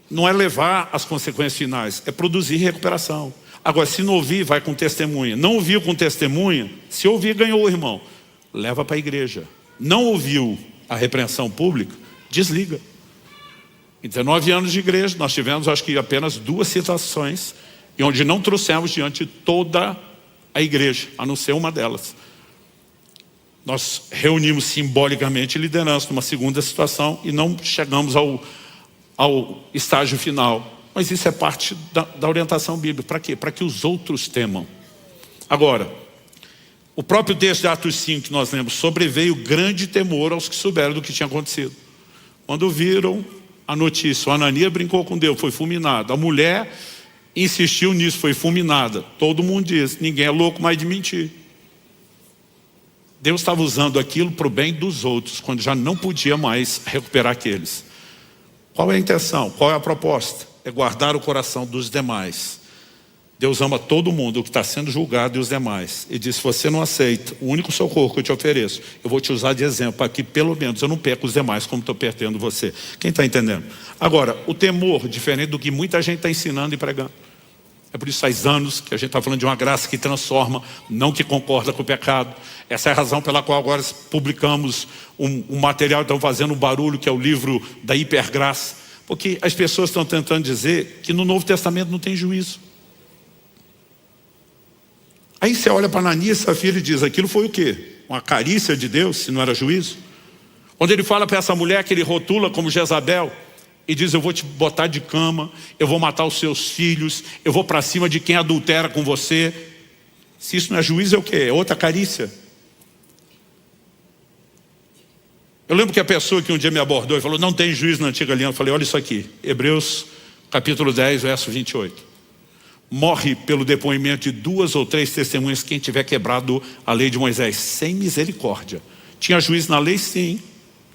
não é levar as consequências finais, é produzir recuperação. Agora, se não ouvir, vai com testemunha. Não ouviu com testemunha, se ouvir, ganhou o irmão. Leva para a igreja. Não ouviu a repreensão pública, desliga. Em 19 anos de igreja, nós tivemos, acho que apenas 2 situações e onde não trouxemos diante de toda a igreja, a não ser uma delas. Nós reunimos simbolicamente liderança numa segunda situação e não chegamos ao estágio final. Mas isso é parte da orientação bíblica. Para quê? Para que os outros temam. Agora, o próprio texto de Atos 5 que nós lemos: sobreveio grande temor aos que souberam do que tinha acontecido. Quando viram a notícia, o Ananias brincou com Deus, foi fulminado. A mulher insistiu nisso, foi fulminada. Todo mundo diz: ninguém é louco mais de mentir. Deus estava usando aquilo para o bem dos outros, quando já não podia mais recuperar aqueles. Qual é a intenção? Qual é a proposta? É guardar o coração dos demais. Deus ama todo mundo, o que está sendo julgado e os demais. E diz: se você não aceita o único socorro que eu te ofereço, eu vou te usar de exemplo para que pelo menos eu não perca os demais como estou perdendo você. Quem está entendendo? Agora, o temor, diferente do que muita gente está ensinando e pregando. É por isso faz anos que a gente está falando de uma graça que transforma, não que concorda com o pecado. Essa é a razão pela qual agora publicamos um material, estão fazendo um barulho, que é o livro da hipergraça. Porque as pessoas estão tentando dizer que no Novo Testamento não tem juízo. Aí você olha para Ananias e Safira e diz: aquilo foi o quê? Uma carícia de Deus, se não era juízo? Quando ele fala para essa mulher que ele rotula como Jezabel e diz: eu vou te botar de cama, eu vou matar os seus filhos, eu vou para cima de quem adultera com você. Se isso não é juízo, é o quê? É outra carícia. Eu lembro que a pessoa que um dia me abordou e falou: não tem juízo na antiga aliança. Eu falei: olha isso aqui, Hebreus capítulo 10, verso 28. Morre pelo depoimento de 2 ou 3 testemunhas quem tiver quebrado a lei de Moisés, sem misericórdia. Tinha juízo na lei, sim,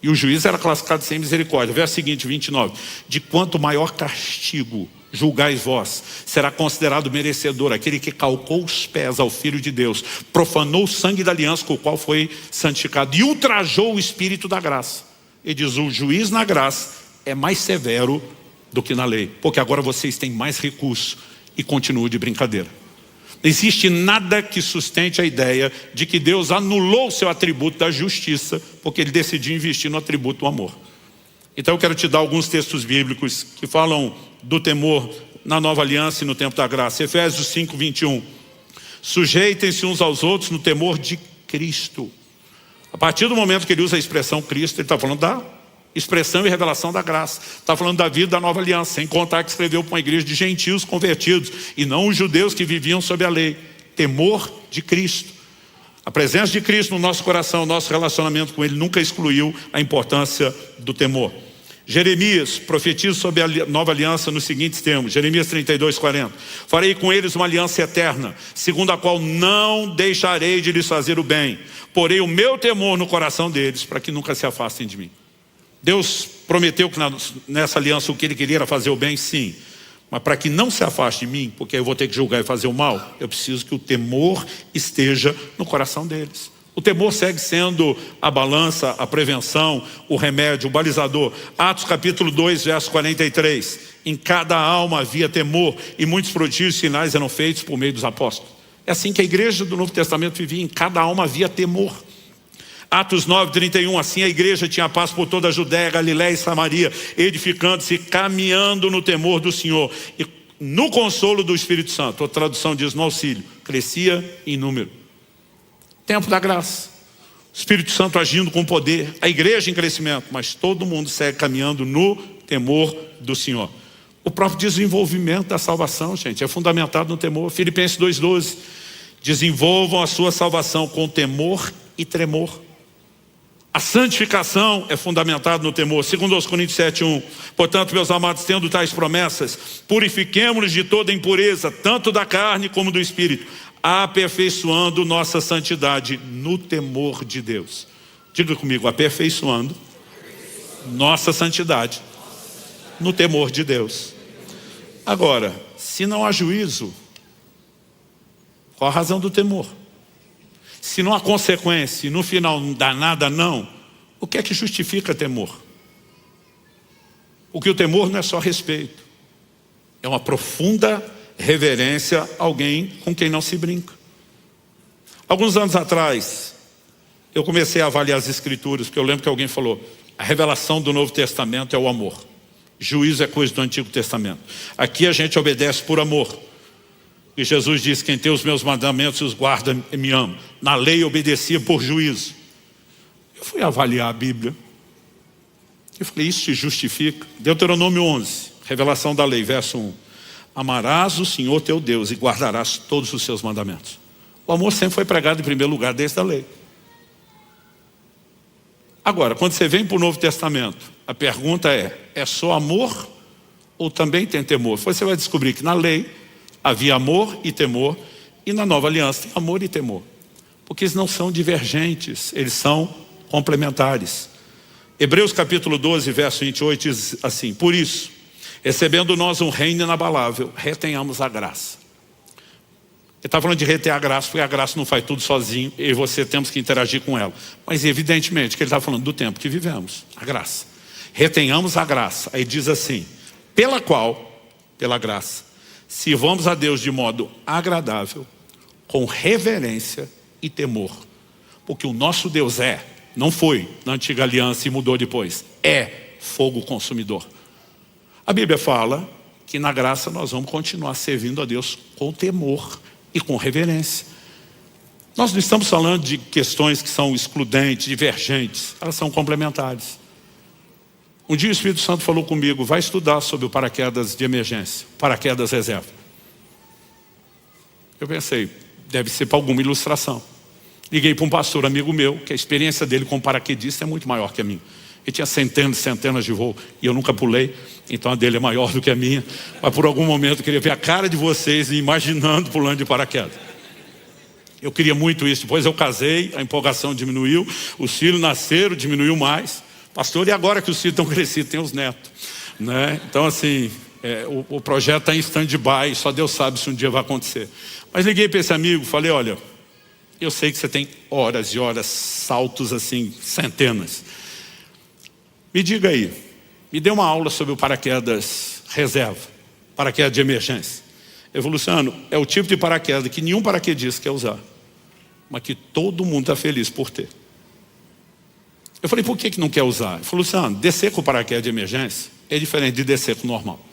e o juiz era classificado sem misericórdia. Verso seguinte, 29. De quanto maior castigo julgais vós, será considerado merecedor aquele que calcou os pés ao Filho de Deus, profanou o sangue da aliança com o qual foi santificado e ultrajou o Espírito da graça. Ele diz: o juiz na graça é mais severo do que na lei, porque agora vocês têm mais recurso. E continuo de brincadeira. Não existe nada que sustente a ideia de que Deus anulou o seu atributo da justiça, porque ele decidiu investir no atributo do amor. Então eu quero te dar alguns textos bíblicos que falam do temor na nova aliança e no tempo da graça. Efésios 5, 21. Sujeitem-se uns aos outros no temor de Cristo. A partir do momento que ele usa a expressão Cristo, ele está falando da expressão e revelação da graça. Está falando da vida da nova aliança, sem contar que escreveu para uma igreja de gentios convertidos, e não os judeus que viviam sob a lei. Temor de Cristo. A presença de Cristo no nosso coração, nosso relacionamento com Ele nunca excluiu a importância do temor. Jeremias profetiza sobre a nova aliança nos seguintes termos. Jeremias 32, 40. Farei com eles uma aliança eterna, segundo a qual não deixarei de lhes fazer o bem. Porei o meu temor no coração deles, para que nunca se afastem de mim. Deus prometeu que nessa aliança o que Ele queria era fazer o bem, sim. Mas para que não se afaste de mim, porque eu vou ter que julgar e fazer o mal, eu preciso que o temor esteja no coração deles. O temor segue sendo a balança, a prevenção, o remédio, o balizador. Atos capítulo 2, verso 43. Em cada alma havia temor, e muitos prodígios e sinais eram feitos por meio dos apóstolos. É assim que a igreja do Novo Testamento vivia, em cada alma havia temor. Atos 9, 31, assim a igreja tinha paz por toda a Judéia, Galiléia e Samaria, edificando-se, caminhando no temor do Senhor, e no consolo do Espírito Santo. A tradução diz no auxílio, crescia em número. Tempo da graça, o Espírito Santo agindo com poder, a igreja em crescimento, mas todo mundo segue caminhando no temor do Senhor. O próprio desenvolvimento da salvação, gente, é fundamentado no temor. Filipenses 2,12, desenvolvam a sua salvação com temor e tremor. A santificação é fundamentada no temor. Segundo aos Coríntios 7:1. Portanto, meus amados, tendo tais promessas, purifiquemo-nos de toda impureza, tanto da carne como do espírito, aperfeiçoando nossa santidade no temor de Deus. Diga comigo, aperfeiçoando nossa santidade no temor de Deus. Agora, se não há juízo, qual a razão do temor? Se não há consequência e no final não dá nada não, o que é que justifica temor? Porque o temor não é só respeito, é uma profunda reverência a alguém com quem não se brinca. Alguns anos atrás, eu comecei a avaliar as escrituras, porque eu lembro que alguém falou, a revelação do Novo Testamento é o amor. Juízo é coisa do Antigo Testamento. Aqui a gente obedece por amor. E Jesus disse, quem tem os meus mandamentos os guarda e me ama. Na lei obedecia por juízo. Eu fui avaliar a Bíblia. Eu falei, isso te justifica? Deuteronômio 11, revelação da lei, verso 1. Amarás o Senhor teu Deus e guardarás todos os seus mandamentos. O amor sempre foi pregado em primeiro lugar desde a lei. Agora, quando você vem para o Novo Testamento, a pergunta é só amor ou também tem temor? Você vai descobrir que na lei havia amor e temor, e na nova aliança tem amor e temor. Porque eles não são divergentes, eles são complementares. Hebreus capítulo 12, verso 28 diz assim, por isso, recebendo nós um reino inabalável, retenhamos a graça. Ele está falando de reter a graça, porque a graça não faz tudo sozinho, eu e você temos que interagir com ela. Mas evidentemente que ele está falando do tempo que vivemos, a graça. Retenhamos a graça. Aí diz assim, pela qual, pela graça, sirvamos a Deus de modo agradável, com reverência e temor. Porque o nosso Deus não foi na antiga aliança e mudou depois, é fogo consumidor. A Bíblia fala que na graça nós vamos continuar servindo a Deus com temor e com reverência. Nós não estamos falando de questões que são excludentes, divergentes, elas são complementares. Um dia o Espírito Santo falou comigo, vai estudar sobre o paraquedas de emergência, paraquedas reserva. Eu pensei, deve ser para alguma ilustração. Liguei para um pastor amigo meu, que a experiência dele como paraquedista é muito maior que a minha. Ele tinha centenas e centenas de voos e eu nunca pulei, então a dele é maior do que a minha. Mas por algum momento eu queria ver a cara de vocês imaginando pulando de paraquedas. Eu queria muito isso. Depois eu casei, a empolgação diminuiu, os filhos nasceram, diminuiu mais. Pastor, e agora que os filhos estão crescidos, tem os netos, né? Então assim, o projeto está em stand-by, só Deus sabe se um dia vai acontecer. Mas liguei para esse amigo, falei, olha, eu sei que você tem horas e horas, saltos assim, centenas. Me diga aí, me dê uma aula sobre o paraquedas reserva, paraquedas de emergência. Eu falei, Luciano, é o tipo de paraquedas que nenhum paraquedista quer usar, mas que todo mundo está feliz por ter. Eu falei, por que não quer usar? Ele falou, Luciano, descer com o paraquedas de emergência é diferente de descer com o normal.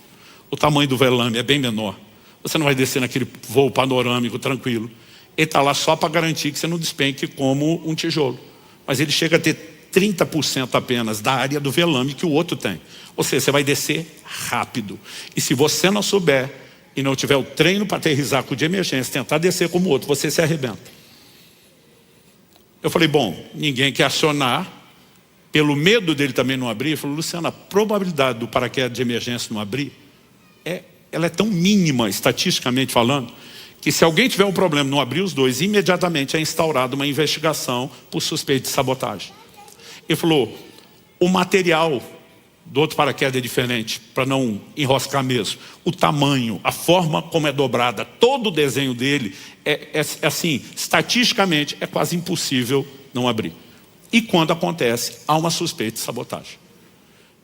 O tamanho do velame é bem menor. Você não vai descer naquele voo panorâmico, tranquilo. Ele está lá só para garantir que você não despenque como um tijolo. Mas ele chega a ter 30% apenas da área do velame que o outro tem. Ou seja, você vai descer rápido. E se você não souber e não tiver o treino para aterrissar com o de emergência, tentar descer como o outro, você se arrebenta. Eu falei, bom, ninguém quer acionar. Pelo medo dele também não abrir, ele falou, Luciano, a probabilidade do paraquedas de emergência não abrir, ela é tão mínima, estatisticamente falando, que se alguém tiver um problema não abrir os dois, imediatamente é instaurada uma investigação por suspeita de sabotagem. Ele falou, o material do outro paraquedas é diferente, para não enroscar mesmo. O tamanho, a forma como é dobrada, todo o desenho dele, é assim, estatisticamente é quase impossível não abrir. E quando acontece, há uma suspeita de sabotagem.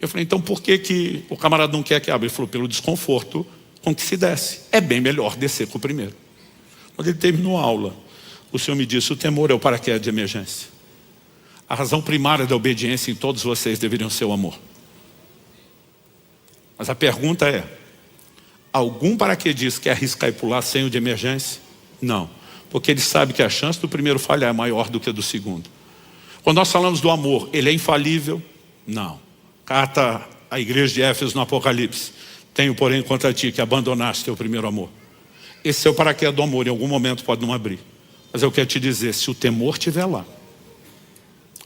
Eu falei, então por que o camarada não quer que abra? Ele falou, pelo desconforto com que se desce. É bem melhor descer com o primeiro. Quando ele terminou a aula, o Senhor me disse, o temor é o paraquedas de emergência. A razão primária da obediência em todos vocês deveriam ser o amor. Mas a pergunta é, algum paraquedista quer arriscar e pular sem o de emergência? Não, porque ele sabe que a chance do primeiro falhar é maior do que a do segundo. Quando nós falamos do amor, ele é infalível? Não. Carta à igreja de Éfeso no Apocalipse. Tenho, porém, contra ti que abandonaste teu primeiro amor. Esse é o paraquedas do amor, em algum momento pode não abrir. Mas eu quero te dizer, se o temor estiver lá,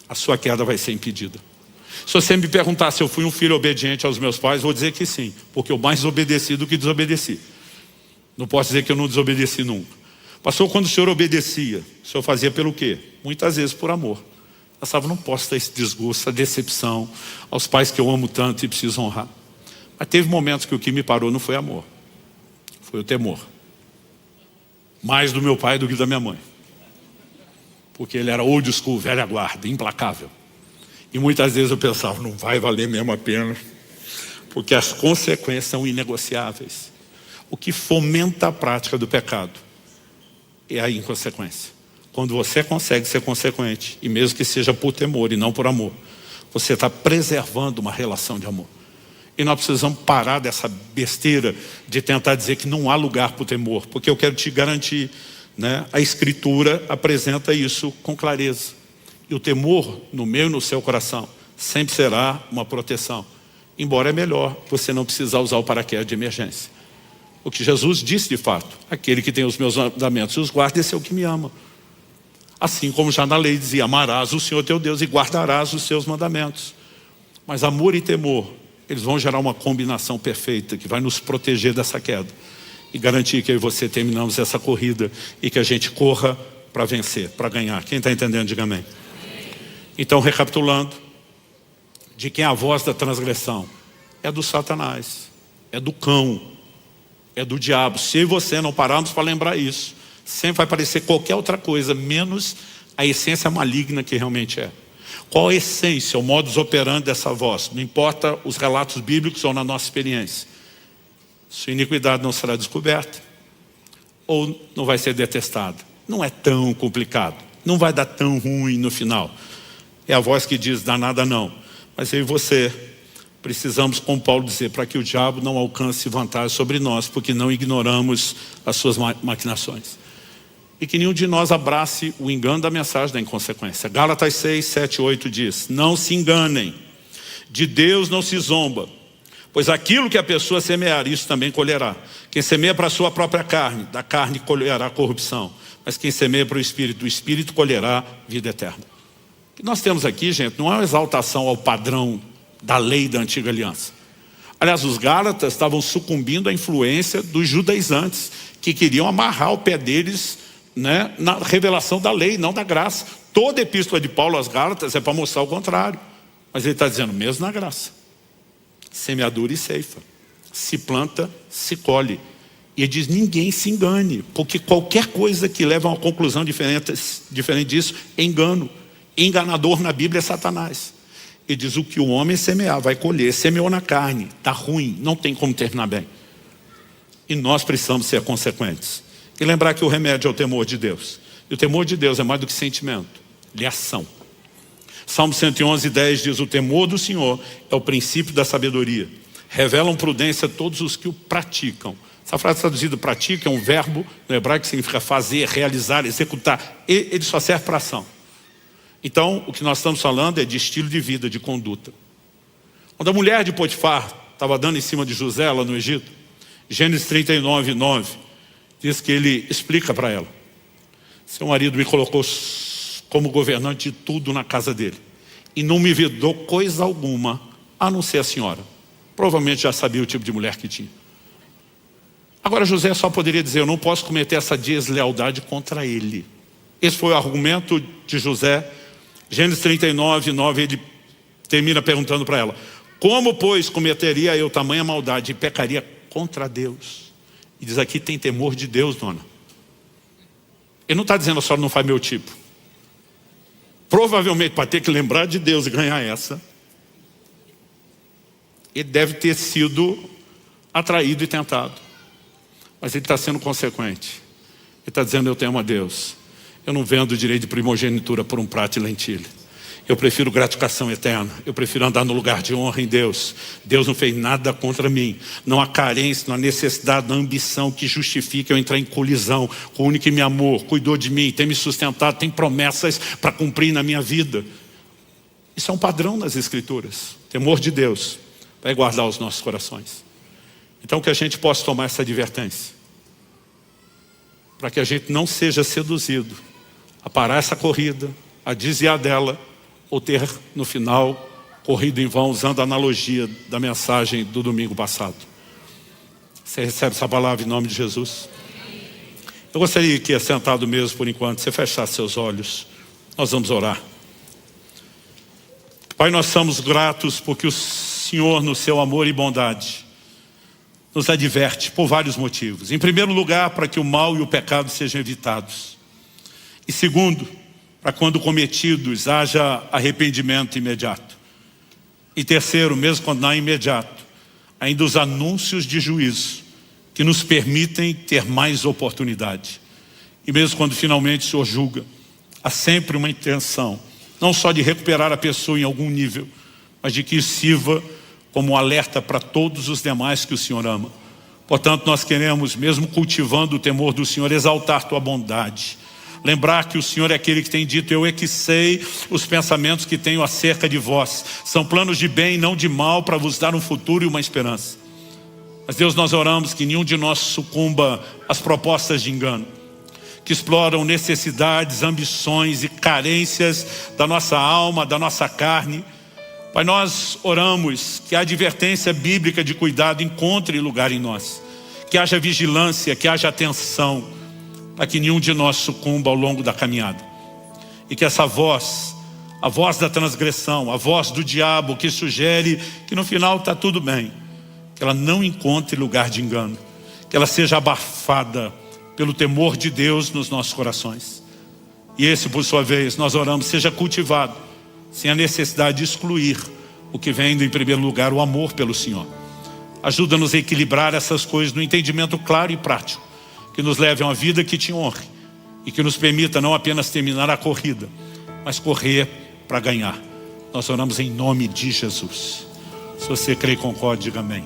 a sua queda vai ser impedida. Se você me perguntar se eu fui um filho obediente aos meus pais, vou dizer que sim, porque eu mais obedeci do que desobedeci. Não posso dizer que eu não desobedeci nunca. Pastor, quando o senhor obedecia, o senhor fazia pelo quê? Muitas vezes por amor. Eu pensava, não posso dar esse desgosto, essa decepção aos pais que eu amo tanto e preciso honrar. Mas teve momentos que o que me parou não foi amor, foi o temor. Mais do meu pai do que da minha mãe. Porque ele era old school, velha guarda, implacável. E muitas vezes eu pensava, não vai valer mesmo a pena, porque as consequências são inegociáveis. O que fomenta a prática do pecado é a inconsequência. Quando você consegue ser consequente, e mesmo que seja por temor e não por amor, você está preservando uma relação de amor. E nós precisamos parar dessa besteira de tentar dizer que não há lugar para o temor, porque eu quero te garantir, né? A Escritura apresenta isso com clareza. E o temor no meu e no seu coração sempre será uma proteção. Embora é melhor você não precisar usar o paraquedas de emergência. O que Jesus disse de fato, aquele que tem os meus mandamentos e os guarda, esse é o que me ama. Assim como já na lei dizia, amarás o Senhor teu Deus e guardarás os seus mandamentos. Mas amor e temor, eles vão gerar uma combinação perfeita que vai nos proteger dessa queda. E garantir que eu e você terminamos essa corrida e que a gente corra para vencer, para ganhar. Quem está entendendo, diga amém. Então, recapitulando, de quem é a voz da transgressão? É do Satanás, é do cão, é do diabo. Se você não pararmos para lembrar isso, sempre vai parecer qualquer outra coisa, menos a essência maligna que realmente é. Qual a essência, o modus operandi dessa voz? Não importa os relatos bíblicos ou na nossa experiência. Sua iniquidade não será descoberta ou não vai ser detestada. Não é tão complicado, não vai dar tão ruim no final. É a voz que diz, dá nada não. Mas eu e você precisamos, como Paulo dizer, para que o diabo não alcance vantagem sobre nós, porque não ignoramos as suas maquinações. E que nenhum de nós abrace o engano da mensagem da inconsequência. Gálatas 6, 7, 8 diz, não se enganem, de Deus não se zomba, pois aquilo que a pessoa semear, isso também colherá. Quem semeia para a sua própria carne, da carne colherá corrupção. Mas quem semeia para o Espírito, do Espírito colherá vida eterna. O que nós temos aqui, gente, não é uma exaltação ao padrão da lei da antiga aliança. Aliás, os Gálatas estavam sucumbindo à influência dos judaizantes, que queriam amarrar o pé deles, né, na revelação da lei, não da graça. Toda a epístola de Paulo às Gálatas é para mostrar o contrário. Mas ele está dizendo, mesmo na graça, semeadura e ceifa, se planta, se colhe. E ele diz, ninguém se engane, porque qualquer coisa que leva a uma conclusão diferente disso é engano. Enganador na Bíblia é Satanás. Ele diz, o que o homem semear vai colher. Semeou na carne, está ruim, não tem como terminar bem. E nós precisamos ser consequentes. E lembrar que o remédio é o temor de Deus. E o temor de Deus é mais do que sentimento, ele é ação. Salmo 111, 10 diz, o temor do Senhor é o princípio da sabedoria. revelam prudência a todos os que o praticam. Essa frase traduzida pratica é um verbo no hebraico que significa fazer, realizar, executar. Ele só serve para ação. Então, o que nós estamos falando é de estilo de vida, de conduta. Quando a mulher de Potifar estava dando em cima de José lá no Egito, Gênesis 39, 9, diz que ele explica para ela: seu marido me colocou como governante de tudo na casa dele e não me vedou coisa alguma, a não ser a senhora. Provavelmente já sabia o tipo de mulher que tinha. Agora José só poderia dizer: eu não posso cometer essa deslealdade contra ele. Esse foi o argumento de José. Gênesis 39, 9, ele termina perguntando para ela: como, pois, cometeria eu tamanha maldade e pecaria contra Deus? E diz aqui: tem temor de Deus, dona. Ele não está dizendo a senhora não faz meu tipo. Provavelmente, para ter que lembrar de Deus e ganhar essa, ele deve ter sido atraído e tentado. Mas ele está sendo consequente. Ele está dizendo: eu temo a Deus. Eu não vendo o direito de primogenitura por um prato de lentilha. Eu prefiro gratificação eterna. Eu prefiro andar no lugar de honra em Deus. Deus não fez nada contra mim. Não há carência, não há necessidade, não há ambição que justifique eu entrar em colisão com o único que me amou, cuidou de mim, tem me sustentado, tem promessas para cumprir na minha vida. Isso é um padrão nas Escrituras. O temor de Deus vai guardar os nossos corações. Então que a gente possa tomar essa advertência, para que a gente não seja seduzido a parar essa corrida, a desviar dela, ou ter no final corrido em vão, usando a analogia da mensagem do domingo passado. Você recebe essa palavra em nome de Jesus? Eu gostaria que, sentado mesmo por enquanto, você fechasse seus olhos. Nós vamos orar. Pai, nós somos gratos porque o Senhor, no seu amor e bondade, nos adverte por vários motivos. Em primeiro lugar, para que o mal e o pecado sejam evitados. E segundo, para quando cometidos haja arrependimento imediato. E terceiro, mesmo quando não é imediato, ainda os anúncios de juízo que nos permitem ter mais oportunidade. E mesmo quando finalmente o Senhor julga, há sempre uma intenção, não só de recuperar a pessoa em algum nível, mas de que isso sirva como um alerta para todos os demais que o Senhor ama. Portanto, nós queremos, mesmo cultivando o temor do Senhor, exaltar tua bondade. Lembrar que o Senhor é aquele que tem dito: eu é que sei os pensamentos que tenho acerca de vós. São planos de bem, não de mal, para vos dar um futuro e uma esperança. Mas Deus, nós oramos que nenhum de nós sucumba às propostas de engano, que exploram necessidades, ambições e carências da nossa alma, da nossa carne. Pai, nós oramos que a advertência bíblica de cuidado encontre lugar em nós. Que haja vigilância, que haja atenção, para que nenhum de nós sucumba ao longo da caminhada. E que essa voz, a voz da transgressão, a voz do diabo que sugere que no final está tudo bem, que ela não encontre lugar de engano, que ela seja abafada pelo temor de Deus nos nossos corações. E esse, por sua vez, nós oramos, seja cultivado, sem a necessidade de excluir o que vem em primeiro lugar, o amor pelo Senhor. Ajuda-nos a equilibrar essas coisas no entendimento claro e prático, que nos leve a uma vida que te honre e que nos permita não apenas terminar a corrida, mas correr para ganhar. Nós oramos em nome de Jesus. Se você crê e concorda, diga amém.